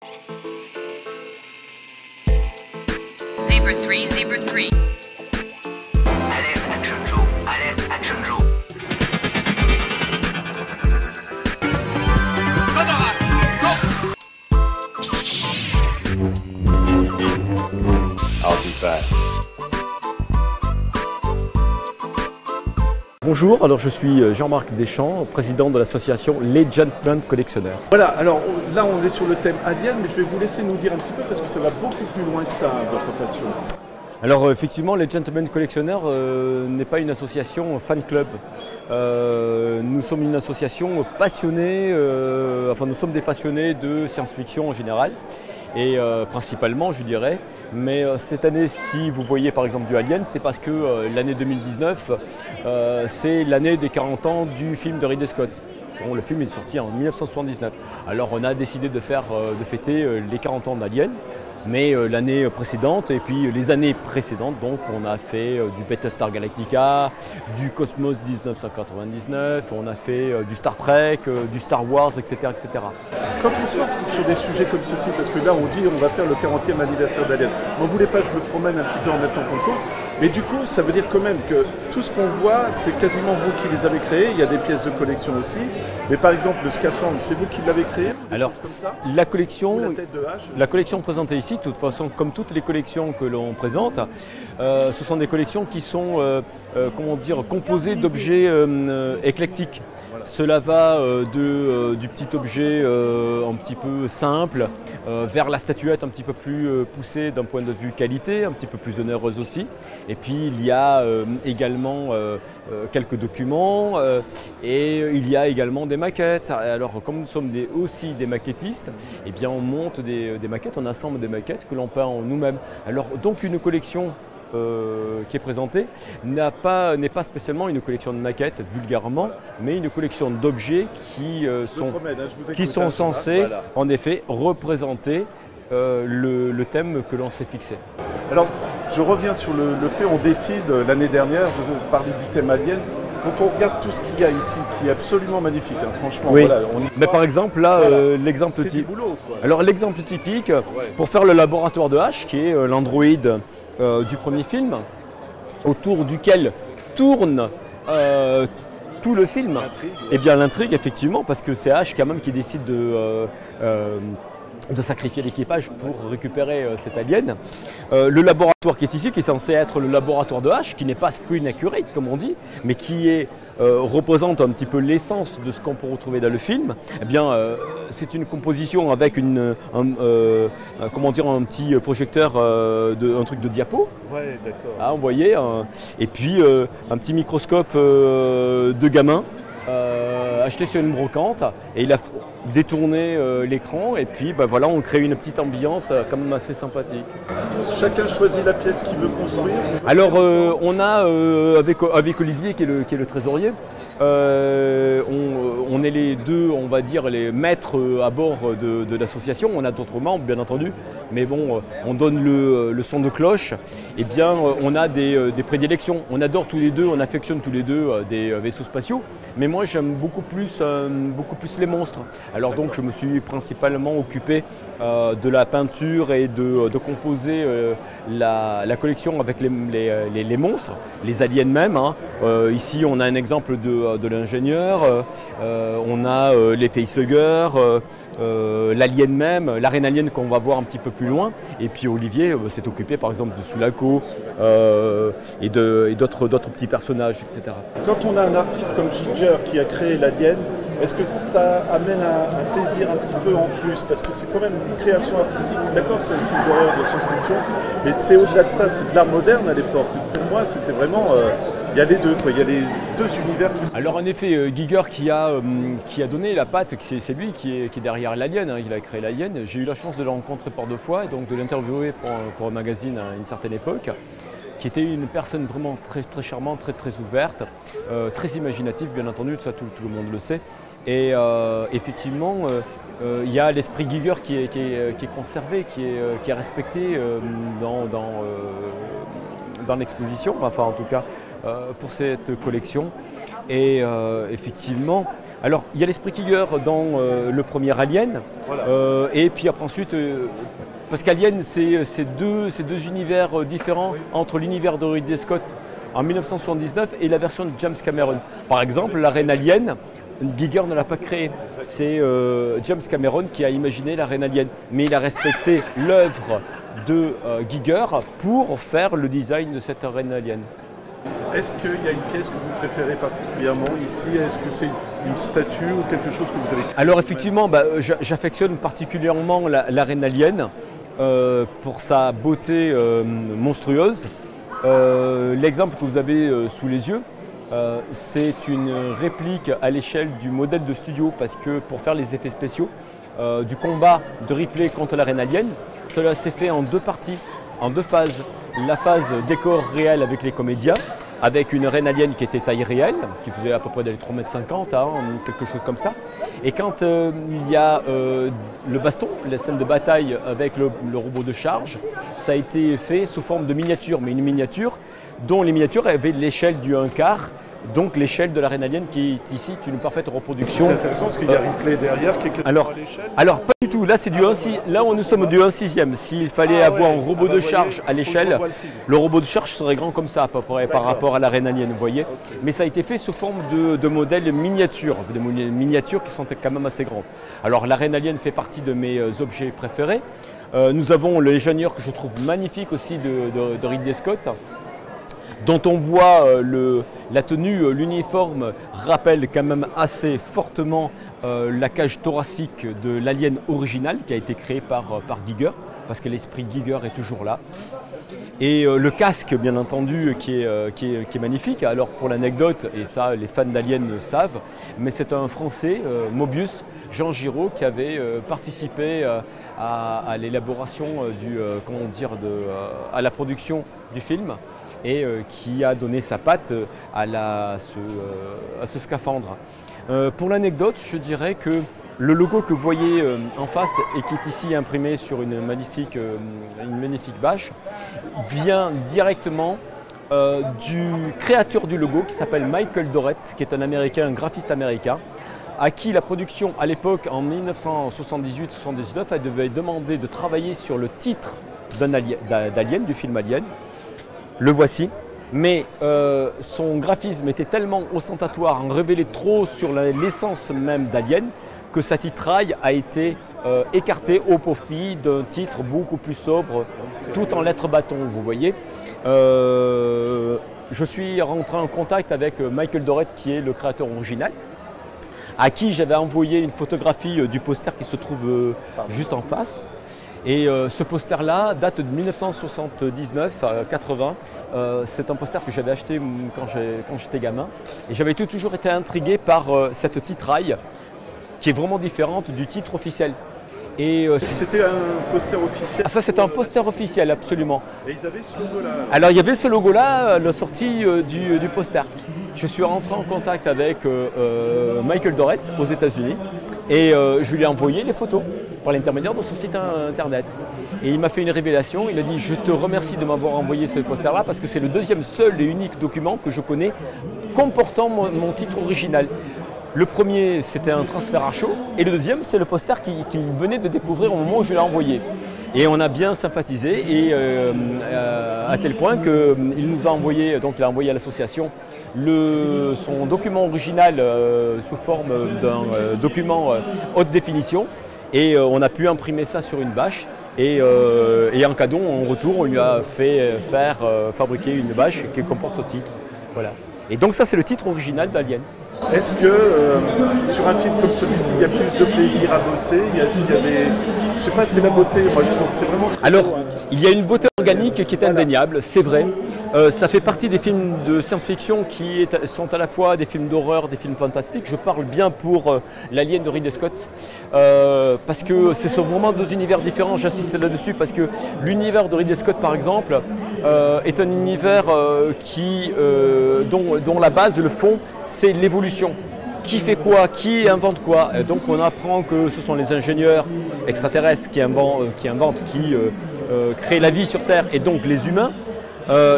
Zebra 3, Zebra 3. Alerte Action Joe. Alerte Action Joe. I'll be back. Bonjour, alors je suis Jean-Marc Deschamps, président de l'association Les Gentlemen Collectionneurs. Voilà, alors là on est sur le thème Alien, mais je vais vous laisser nous dire un petit peu parce que ça va beaucoup plus loin que ça, votre passion. Alors effectivement, les Gentlemen Collectionneurs n'est pas une association fan club. Nous sommes une association passionnée, nous sommes des passionnés de science-fiction en général. Et principalement, je dirais. Mais cette année, si vous voyez par exemple du Alien, c'est parce que l'année 2019, c'est l'année des 40 ans du film de Ridley Scott. Bon, le film est sorti en 1979. Alors on a décidé de fêter les 40 ans d'Alien. Mais l'année précédente et puis les années précédentes, donc on a fait du Battlestar Galactica, du Cosmos 1999, on a fait du Star Trek, du Star Wars, etc., etc. Quand on se lance sur des sujets comme ceci, parce que là on dit on va faire le 40e anniversaire d'Alien, m'en voulez pas, je me promène un petit peu en même temps qu'on cause, mais du coup ça veut dire quand même que tout ce qu'on voit, c'est quasiment vous qui les avez créés, il y a des pièces de collection aussi, mais par exemple le scaphandre, c'est vous qui l'avez créé? Alors comme ça la collection, la tête de hache, la collection présentée ici, de toute façon, comme toutes les collections que l'on présente, ce sont des collections qui sont composées d'objets éclectiques. Cela va du petit objet un petit peu simple vers la statuette un petit peu plus poussée d'un point de vue qualité, un petit peu plus onéreuse aussi. Et puis il y a également quelques documents et il y a également des maquettes. Alors comme nous sommes aussi des maquettistes, eh bien on monte des maquettes, on assemble des maquettes que l'on peint nous-mêmes. Alors donc une collection qui est présentée n'est pas spécialement une collection de maquettes vulgairement, mais une collection d'objets qui sont censés en effet représenter le thème que l'on s'est fixé. Alors, je reviens sur le fait, on décide l'année dernière de parler du thème Alien. Quand on regarde tout ce qu'il y a ici, qui est absolument magnifique, hein, franchement, oui. Voilà, Mais par exemple, là, l'exemple typique. Alors, l'exemple typique, pour faire le laboratoire de H, qui est l'androïde du premier film, autour duquel tourne tout le film, et bien l'intrigue effectivement, parce que c'est H quand même qui décide de sacrifier l'équipage pour récupérer cet alien. Le laboratoire qui est ici, qui est censé être le laboratoire de H, qui n'est pas screen accurate comme on dit, mais qui représente un petit peu l'essence de ce qu'on peut retrouver dans le film, eh bien c'est une composition avec un petit projecteur, un truc de diapo. Ouais, d'accord. Ah, vous voyez, et puis un petit microscope de gamin acheté sur une brocante, et il a détourné l'écran, et puis voilà, on crée une petite ambiance quand même assez sympathique. Chacun choisit la pièce qu'il veut construire. Alors on a avec Olivier qui est le trésorier, on est les deux, on va dire, les maîtres à bord de l'association. On a d'autres membres bien entendu, mais bon, on donne le son de cloche. Et bien on a des prédilections. On adore tous les deux, on affectionne tous les deux des vaisseaux spatiaux, mais moi j'aime beaucoup plus les monstres. Alors donc je me suis principalement occupé de la peinture et de composer la collection avec les monstres, les aliens même, hein. Ici on a un exemple de l'ingénieur, on a les facehuggers, l'alien même, l'arène alien qu'on va voir un petit peu plus loin, et puis Olivier s'est occupé par exemple de Sulaco et d'autres petits personnages, etc. Quand on a un artiste comme Giger qui a créé l'alien, est-ce que ça amène un plaisir un petit peu en plus? Parce que c'est quand même une création artistique. D'accord, c'est un film d'horreur de science-fiction, mais c'est au-delà de ça, c'est de l'art moderne à l'époque. Pour moi, c'était vraiment... il y a les deux, quoi. Il y a les deux univers qui... Alors en effet, Giger qui a donné la patte, c'est lui qui est derrière l'Alien, hein, il a créé l'Alien. J'ai eu la chance de le rencontrer par 2 fois et donc de l'interviewer pour un magazine à une certaine époque, qui était une personne vraiment très, très charmante, très, très ouverte, très imaginative bien entendu, ça tout le monde le sait. Et effectivement, il y a l'esprit Giger qui est conservé, qui est respecté dans l'exposition, enfin en tout cas pour cette collection. Et effectivement, Alors, il y a l'esprit Giger dans le premier Alien, Voilà. et puis après ensuite, parce qu'Alien, c'est deux univers différents entre l'univers de Ridley Scott en 1979 et la version de James Cameron. Par exemple, la reine Alien, Giger ne l'a pas créée. C'est James Cameron qui a imaginé la reine Alien. Mais il a respecté l'œuvre de Giger pour faire le design de cette reine Alien. Est-ce qu'il y a une pièce que vous préférez particulièrement ici? Est-ce que c'est une statue ou quelque chose que vous avez créé? Alors effectivement, j'affectionne particulièrement la reine Alien pour sa beauté monstrueuse. L'exemple que vous avez sous les yeux, c'est une réplique à l'échelle du modèle de studio parce que pour faire les effets spéciaux du combat de Ripley contre la reine Alien, cela s'est fait en deux parties, en deux phases. La phase décor réel avec les comédiens, avec une reine alien qui était taille réelle, qui faisait à peu près 3,50 m, quelque chose comme ça. Et quand il y a le baston, la scène de bataille avec le robot de charge, ça a été fait sous forme de miniature, mais une miniature dont les miniatures avaient l'échelle du 1/4, donc l'échelle de la reine alien qui est ici une parfaite reproduction. C'est intéressant parce qu'il y a Ripley derrière qui est quasiment à l'échelle. Alors pas du tout, là c'est du 1/6, là nous sommes du 1/6e. S'il fallait avoir un robot de charge à l'échelle, le robot de charge serait grand comme ça à peu près par rapport à la reine alien, vous voyez. Okay. Mais ça a été fait sous forme de modèles miniatures, des miniatures qui sont quand même assez grandes. Alors la reine alien fait partie de mes objets préférés. Nous avons le Légionnaire que je trouve magnifique aussi de Ridley Scott, dont on voit la tenue, l'uniforme rappelle quand même assez fortement la cage thoracique de l'alien original qui a été créé par Giger, parce que l'esprit Giger est toujours là. Et le casque, bien entendu, qui est magnifique. Alors pour l'anecdote, et ça les fans d'Alien le savent, mais c'est un Français, Mobius, Jean Giraud, qui avait participé à l'élaboration à la production du film, et qui a donné sa patte à ce scaphandre. Pour l'anecdote, je dirais que le logo que vous voyez en face et qui est ici imprimé sur une magnifique bâche vient directement du créateur du logo qui s'appelle Michael Dorrett, qui est un Américain, un graphiste américain, à qui la production à l'époque en 1978-79 elle devait demander de travailler sur le titre d'Alien, du film Alien. Le voici, mais son graphisme était tellement ostentatoire, en révélait trop sur l'essence même d'Alien, que sa titraille a été écartée au profit d'un titre beaucoup plus sobre, tout en lettres bâton, vous voyez. Je suis rentré en contact avec Michael Dorrett, qui est le créateur original, à qui j'avais envoyé une photographie du poster qui se trouve juste en face. Et ce poster-là date de 1979-80. C'est un poster que j'avais acheté quand j'étais gamin. Et j'avais toujours été intrigué par cette titraille qui est vraiment différente du titre officiel. C'était un poster officiel? Ah, ça c'est un poster officiel, absolument. Et ils avaient ce logo-là? Alors il y avait ce logo-là à la sortie du poster. Je suis rentré en contact avec Michael Dorrett aux États-Unis et je lui ai envoyé les photos par l'intermédiaire de son site internet. Et il m'a fait une révélation, il a dit « Je te remercie de m'avoir envoyé ce poster-là parce que c'est le deuxième seul et unique document que je connais comportant mon titre original. » Le premier, c'était un transfert à chaud, et le deuxième, c'est le poster qu'il venait de découvrir au moment où je l'ai envoyé. Et on a bien sympathisé, et à tel point qu'il nous a envoyé, donc il a envoyé à l'association son document original sous forme d'un document haute définition, et on a pu imprimer ça sur une bâche. Et en cadeau, en retour, on lui a fait fabriquer une bâche qui comporte ce titre. Voilà. Et donc ça, c'est le titre original d'Alien. Est-ce que sur un film comme celui-ci, il y a plus de plaisir à bosser? Est-ce qu'il y a des... Je sais pas, c'est la beauté, moi je trouve que c'est vraiment... Alors, il y a une beauté organique qui est indéniable, c'est vrai. Ça fait partie des films de science-fiction qui sont à la fois des films d'horreur, des films fantastiques. Je parle bien pour l'Alien de Ridley Scott, parce que ce sont vraiment deux univers différents, j'insiste là-dessus, parce que l'univers de Ridley Scott, par exemple, est un univers dont la base, le fond, c'est l'évolution. Qui fait quoi, qui invente quoi. Donc on apprend que ce sont les ingénieurs extraterrestres qui créent la vie sur Terre, et donc les humains.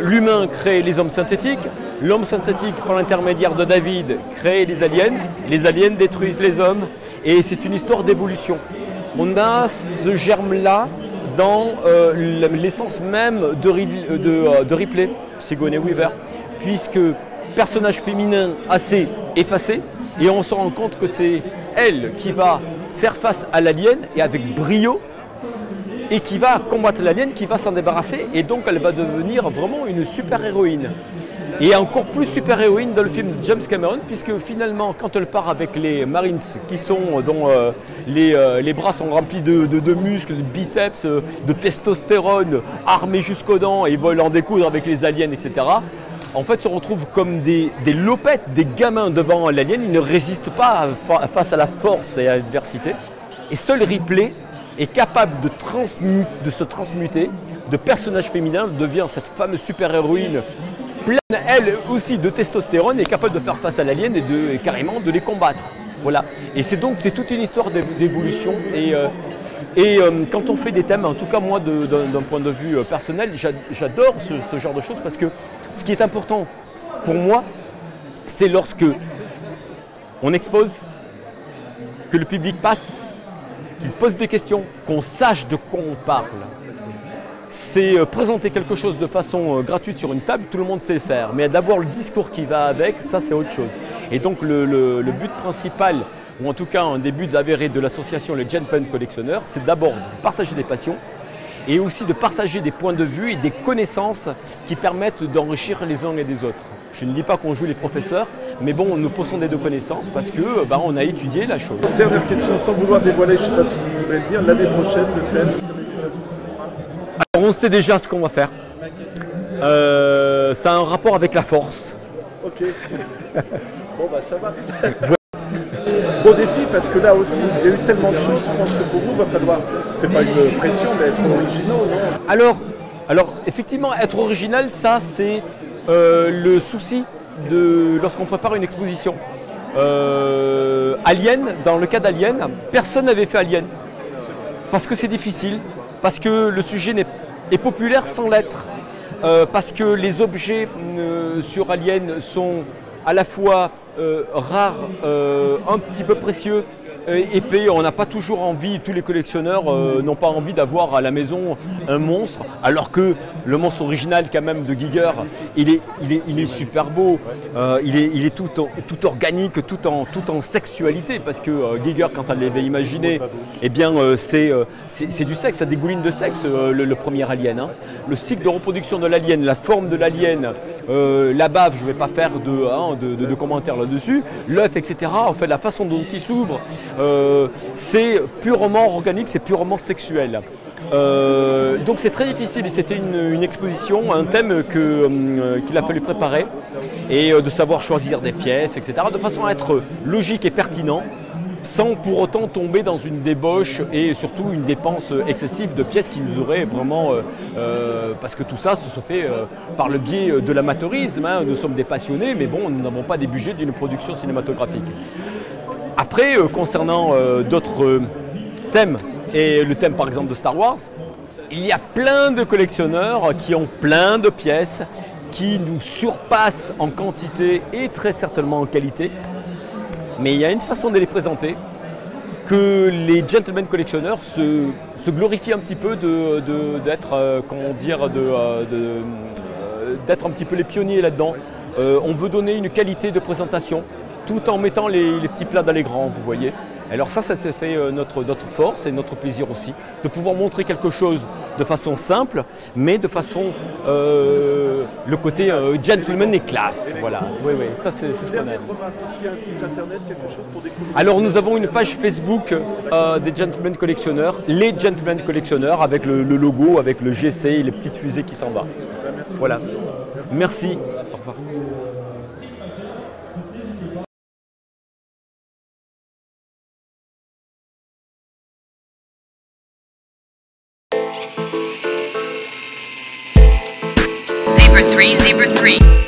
L'humain crée les hommes synthétiques, L'homme synthétique, par l'intermédiaire de David, crée les aliens détruisent les hommes, et c'est une histoire d'évolution. On a ce germe-là dans l'essence même de Ripley, Sigourney Weaver, puisque personnage féminin assez effacé, et on se rend compte que c'est elle qui va faire face à l'alien, et avec brio, et qui va combattre l'alien, qui va s'en débarrasser, et donc elle va devenir vraiment une super-héroïne. Et encore plus super-héroïne dans le film de James Cameron, puisque finalement, quand elle part avec les Marines, dont les bras sont remplis de muscles, de biceps, de testostérone, armés jusqu'aux dents, et veulent en découdre avec les aliens, etc., en fait, se retrouvent comme des lopettes, des gamins devant l'alien. Ils ne résistent pas face à la force et à l'adversité. Et seul Ripley est capable de se transmuter de personnage féminin, devient cette fameuse super-héroïne pleine, elle aussi, de testostérone, et capable de faire face à l'alien et carrément de les combattre. Voilà. Et c'est toute une histoire d'évolution. Et quand on fait des thèmes, en tout cas moi d'un point de vue personnel, j'adore ce genre de choses, parce que ce qui est important pour moi, c'est lorsque on expose, que le public passe, qu'il pose des questions, qu'on sache de quoi on parle. C'est présenter quelque chose de façon gratuite sur une table, tout le monde sait le faire, mais d'avoir le discours qui va avec, ça c'est autre chose. Et donc le but principal, ou en tout cas un des buts avérés de l'association Les Gentlemen Collectionneurs, c'est d'abord de partager des passions, et aussi de partager des points de vue et des connaissances qui permettent d'enrichir les uns et les autres. Je ne dis pas qu'on joue les professeurs, mais bon, nous possédons des connaissances parce que on a étudié la chose. Dernière question, sans vouloir dévoiler, je ne sais pas si vous voudrez le dire, l'année prochaine, le thème. Alors on sait déjà ce qu'on va faire. Ça a un rapport avec la force. Ok. Bon bah ça va. Beau défi, parce que là aussi, il y a eu tellement de choses, je pense que pour vous, il va falloir, c'est pas une pression, mais être originaux, non? Alors, effectivement, être original, ça c'est le souci lorsqu'on prépare une exposition. Alien, dans le cas d'Alien, personne n'avait fait Alien, parce que c'est difficile, parce que le sujet est populaire sans l'être, parce que les objets sur Alien sont à la fois rares, un petit peu précieux, épais. On n'a pas toujours envie, tous les collectionneurs n'ont pas envie d'avoir à la maison un monstre, alors que le monstre original quand même de Giger, il est super beau, il est tout organique, tout en sexualité, parce que Giger, quand elle l'avait imaginé, eh bien c'est du sexe, ça dégouline de sexe, le premier alien. Hein. Le cycle de reproduction de l'alien, la forme de l'alien, la bave, je ne vais pas faire de commentaires là-dessus, l'œuf, etc. En fait, la façon dont il s'ouvre, c'est purement organique, c'est purement sexuel. Donc c'est très difficile, et c'était une exposition, un thème qu'il a fallu préparer, et de savoir choisir des pièces, etc. de façon à être logique et pertinent, sans pour autant tomber dans une débauche et surtout une dépense excessive de pièces qui nous auraient vraiment... parce que tout ça se fait par le biais de l'amateurisme, hein. Nous sommes des passionnés, mais bon, nous n'avons pas des budgets d'une production cinématographique. Après, concernant d'autres thèmes, et le thème par exemple de Star Wars, il y a plein de collectionneurs qui ont plein de pièces qui nous surpassent en quantité et très certainement en qualité. Mais il y a une façon de les présenter que les gentlemen collectionneurs se glorifient un petit peu d'être, d'être un petit peu les pionniers là-dedans. On veut donner une qualité de présentation tout en mettant les petits plats dans les grands, vous voyez. Alors ça c'est fait notre force et notre plaisir aussi, de pouvoir montrer quelque chose de façon simple, mais de façon, le côté gentleman et classe, voilà. Oui, ça c'est ce qu'on aime. Est-ce qu'il y a un site internet, quelque chose pour découvrir? Alors nous avons une page Facebook des Gentlemen Collectionneurs, les Gentlemen Collectionneurs, avec le logo, avec le GC et les petites fusées qui s'en vont. Voilà. Merci. Au revoir. Zebra 3, Zebra 3.